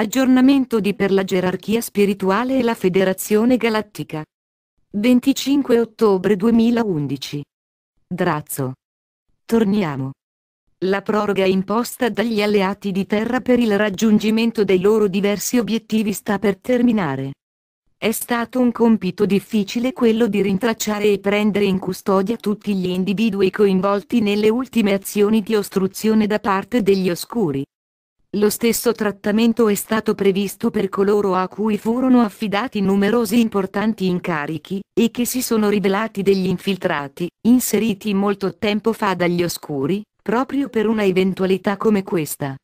Aggiornamento di per la gerarchia spirituale e la Federazione Galattica. 25 ottobre 2011. Drazzo. Torniamo. La proroga imposta dagli alleati di terra per il raggiungimento dei loro diversi obiettivi sta per terminare. È stato un compito difficile quello di rintracciare e prendere in custodia tutti gli individui coinvolti nelle ultime azioni di ostruzione da parte degli oscuri. Lo stesso trattamento è stato previsto per coloro a cui furono affidati numerosi importanti incarichi, e che si sono rivelati degli infiltrati, inseriti molto tempo fa dagli oscuri, proprio per una eventualità come questa.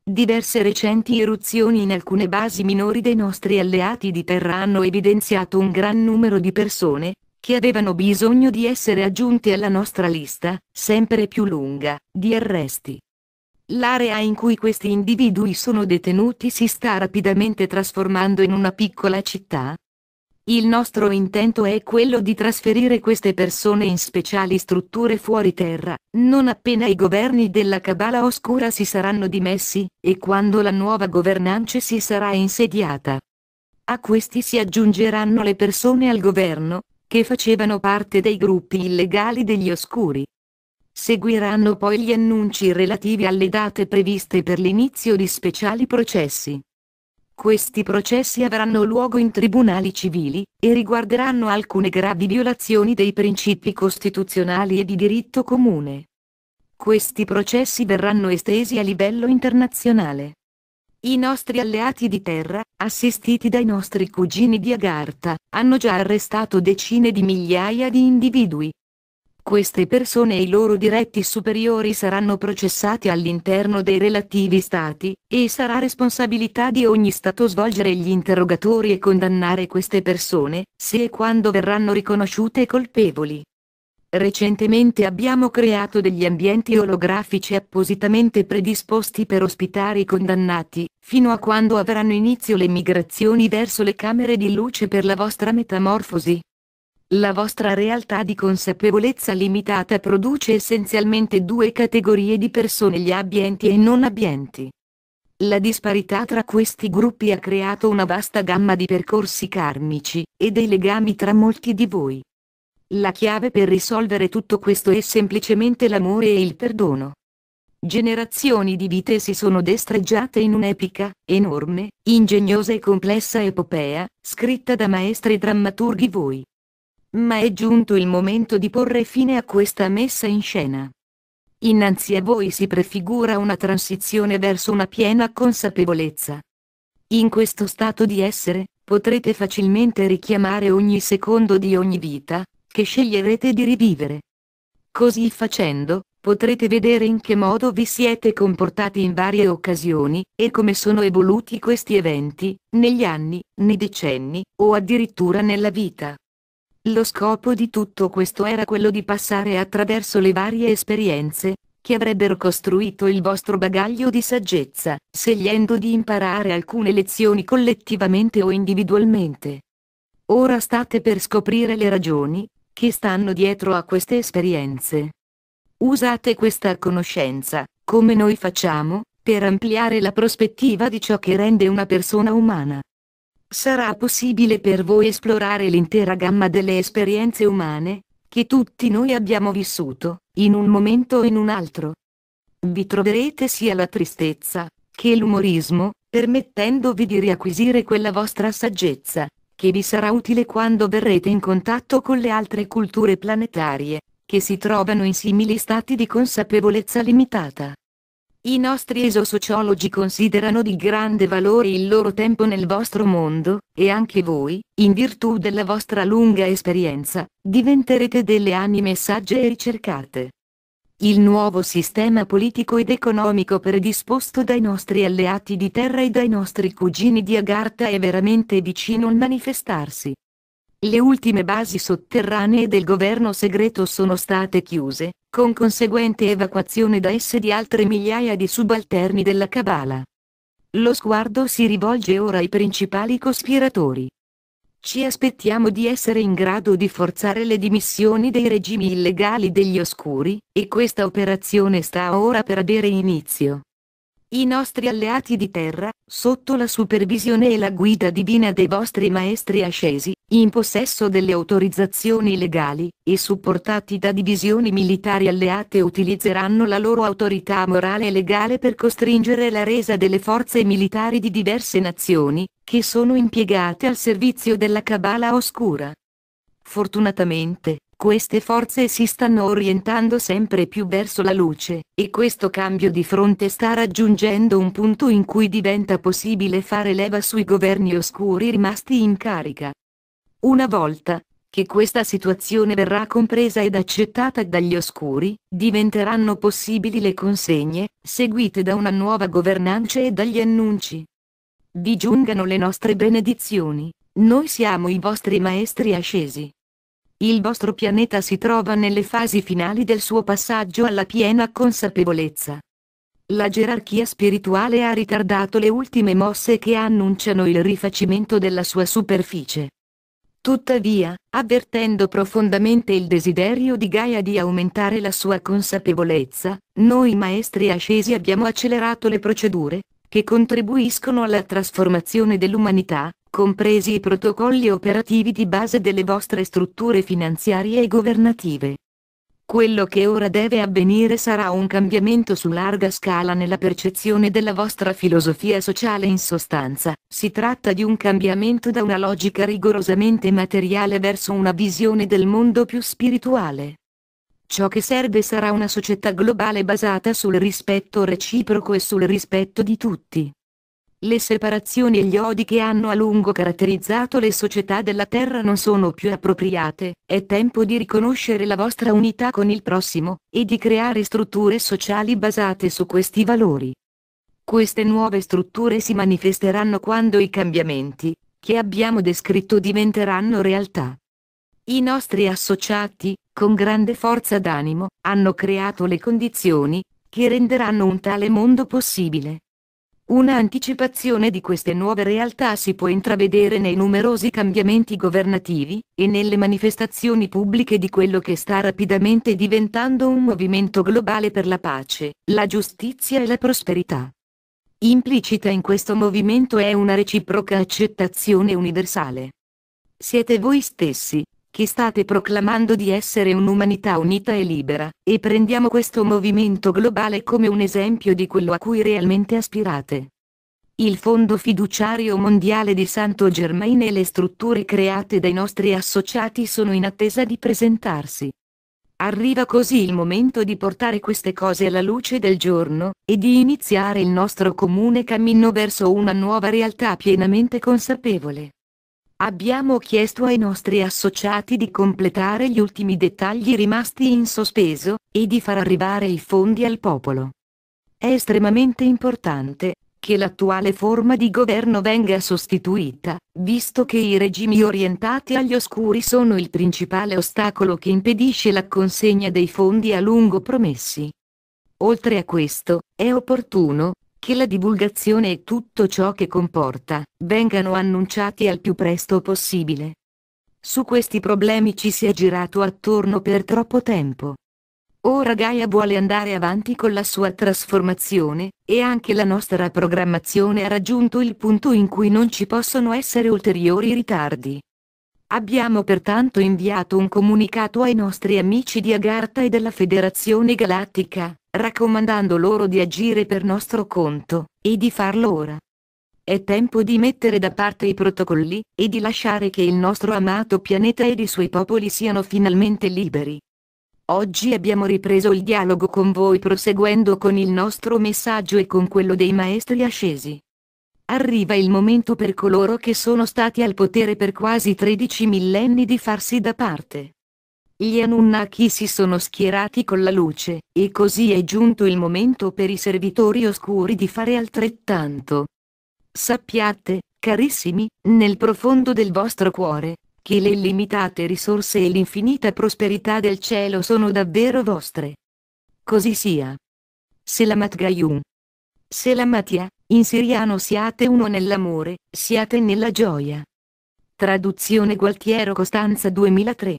Diverse recenti eruzioni in alcune basi minori dei nostri alleati di terra hanno evidenziato un gran numero di persone, che avevano bisogno di essere aggiunte alla nostra lista, sempre più lunga, di arresti. L'area in cui questi individui sono detenuti si sta rapidamente trasformando in una piccola città. Il nostro intento è quello di trasferire queste persone in speciali strutture fuori terra, non appena i governi della Cabala Oscura si saranno dimessi, e quando la nuova governance si sarà insediata. A questi si aggiungeranno le persone al governo, che facevano parte dei gruppi illegali degli oscuri. Seguiranno poi gli annunci relativi alle date previste per l'inizio di speciali processi. Questi processi avranno luogo in tribunali civili, e riguarderanno alcune gravi violazioni dei principi costituzionali e di diritto comune. Questi processi verranno estesi a livello internazionale. I nostri alleati di terra, assistiti dai nostri cugini di Agartha, hanno già arrestato decine di migliaia di individui. Queste persone e i loro diretti superiori saranno processati all'interno dei relativi stati, e sarà responsabilità di ogni stato svolgere gli interrogatori e condannare queste persone, se e quando verranno riconosciute colpevoli. Recentemente abbiamo creato degli ambienti olografici appositamente predisposti per ospitare i condannati, fino a quando avranno inizio le migrazioni verso le camere di luce per la vostra metamorfosi. La vostra realtà di consapevolezza limitata produce essenzialmente due categorie di persone: gli abbienti e i non abbienti. La disparità tra questi gruppi ha creato una vasta gamma di percorsi karmici, e dei legami tra molti di voi. La chiave per risolvere tutto questo è semplicemente l'amore e il perdono. Generazioni di vite si sono destreggiate in un'epica, enorme, ingegnosa e complessa epopea, scritta da maestri drammaturghi voi. Ma è giunto il momento di porre fine a questa messa in scena. Innanzi a voi si prefigura una transizione verso una piena consapevolezza. In questo stato di essere, potrete facilmente richiamare ogni secondo di ogni vita, che sceglierete di rivivere. Così facendo, potrete vedere in che modo vi siete comportati in varie occasioni, e come sono evoluti questi eventi, negli anni, nei decenni, o addirittura nella vita. Lo scopo di tutto questo era quello di passare attraverso le varie esperienze, che avrebbero costruito il vostro bagaglio di saggezza, scegliendo di imparare alcune lezioni collettivamente o individualmente. Ora state per scoprire le ragioni, che stanno dietro a queste esperienze. Usate questa conoscenza, come noi facciamo, per ampliare la prospettiva di ciò che rende una persona umana. Sarà possibile per voi esplorare l'intera gamma delle esperienze umane, che tutti noi abbiamo vissuto, in un momento o in un altro. Vi troverete sia la tristezza, che l'umorismo, permettendovi di riacquisire quella vostra saggezza, che vi sarà utile quando verrete in contatto con le altre culture planetarie, che si trovano in simili stati di consapevolezza limitata. I nostri esosociologi considerano di grande valore il loro tempo nel vostro mondo, e anche voi, in virtù della vostra lunga esperienza, diventerete delle anime sagge e ricercate. Il nuovo sistema politico ed economico predisposto dai nostri alleati di terra e dai nostri cugini di Agartha è veramente vicino al manifestarsi. Le ultime basi sotterranee del governo segreto sono state chiuse, con conseguente evacuazione da esse di altre migliaia di subalterni della Cabala. Lo sguardo si rivolge ora ai principali cospiratori. Ci aspettiamo di essere in grado di forzare le dimissioni dei regimi illegali degli oscuri, e questa operazione sta ora per avere inizio. I nostri alleati di terra, sotto la supervisione e la guida divina dei vostri maestri ascesi, in possesso delle autorizzazioni legali, e supportati da divisioni militari alleate utilizzeranno la loro autorità morale e legale per costringere la resa delle forze militari di diverse nazioni, che sono impiegate al servizio della Cabala Oscura. Fortunatamente, queste forze si stanno orientando sempre più verso la luce, e questo cambio di fronte sta raggiungendo un punto in cui diventa possibile fare leva sui governi oscuri rimasti in carica. Una volta che questa situazione verrà compresa ed accettata dagli oscuri, diventeranno possibili le consegne, seguite da una nuova governanza e dagli annunci. Vi giungano le nostre benedizioni, noi siamo i vostri maestri ascesi. Il vostro pianeta si trova nelle fasi finali del suo passaggio alla piena consapevolezza. La gerarchia spirituale ha ritardato le ultime mosse che annunciano il rifacimento della sua superficie. Tuttavia, avvertendo profondamente il desiderio di Gaia di aumentare la sua consapevolezza, noi maestri ascesi abbiamo accelerato le procedure che contribuiscono alla trasformazione dell'umanità, compresi i protocolli operativi di base delle vostre strutture finanziarie e governative. Quello che ora deve avvenire sarà un cambiamento su larga scala nella percezione della vostra filosofia sociale. In sostanza, si tratta di un cambiamento da una logica rigorosamente materiale verso una visione del mondo più spirituale. Ciò che serve sarà una società globale basata sul rispetto reciproco e sul rispetto di tutti. Le separazioni e gli odi che hanno a lungo caratterizzato le società della Terra non sono più appropriate, è tempo di riconoscere la vostra unità con il prossimo, e di creare strutture sociali basate su questi valori. Queste nuove strutture si manifesteranno quando i cambiamenti che abbiamo descritto diventeranno realtà. I nostri associati, con grande forza d'animo, hanno creato le condizioni che renderanno un tale mondo possibile. Una anticipazione di queste nuove realtà si può intravedere nei numerosi cambiamenti governativi, e nelle manifestazioni pubbliche di quello che sta rapidamente diventando un movimento globale per la pace, la giustizia e la prosperità. Implicita in questo movimento è una reciproca accettazione universale. Siete voi stessi che state proclamando di essere un'umanità unita e libera, e prendiamo questo movimento globale come un esempio di quello a cui realmente aspirate. Il Fondo Fiduciario Mondiale di Santo Germain e le strutture create dai nostri associati sono in attesa di presentarsi. Arriva così il momento di portare queste cose alla luce del giorno, e di iniziare il nostro comune cammino verso una nuova realtà pienamente consapevole. Abbiamo chiesto ai nostri associati di completare gli ultimi dettagli rimasti in sospeso, e di far arrivare i fondi al popolo. È estremamente importante che l'attuale forma di governo venga sostituita, visto che i regimi orientati agli oscuri sono il principale ostacolo che impedisce la consegna dei fondi a lungo promessi. Oltre a questo, è opportuno che la divulgazione e tutto ciò che comporta vengano annunciati al più presto possibile. Su questi problemi ci si è girato attorno per troppo tempo. Ora Gaia vuole andare avanti con la sua trasformazione, e anche la nostra programmazione ha raggiunto il punto in cui non ci possono essere ulteriori ritardi. Abbiamo pertanto inviato un comunicato ai nostri amici di Agartha e della Federazione Galattica, raccomandando loro di agire per nostro conto, e di farlo ora. È tempo di mettere da parte i protocolli, e di lasciare che il nostro amato pianeta ed i suoi popoli siano finalmente liberi. Oggi abbiamo ripreso il dialogo con voi proseguendo con il nostro messaggio e con quello dei maestri ascesi. Arriva il momento per coloro che sono stati al potere per quasi 13 millenni di farsi da parte. Gli Anunnaki si sono schierati con la luce, e così è giunto il momento per i servitori oscuri di fare altrettanto. Sappiate, carissimi, nel profondo del vostro cuore, che le illimitate risorse e l'infinita prosperità del cielo sono davvero vostre. Così sia. Selamat Gayum. Selamatia, in siriano siate uno nell'amore, siate nella gioia. Traduzione Gualtiero Costanza 2003.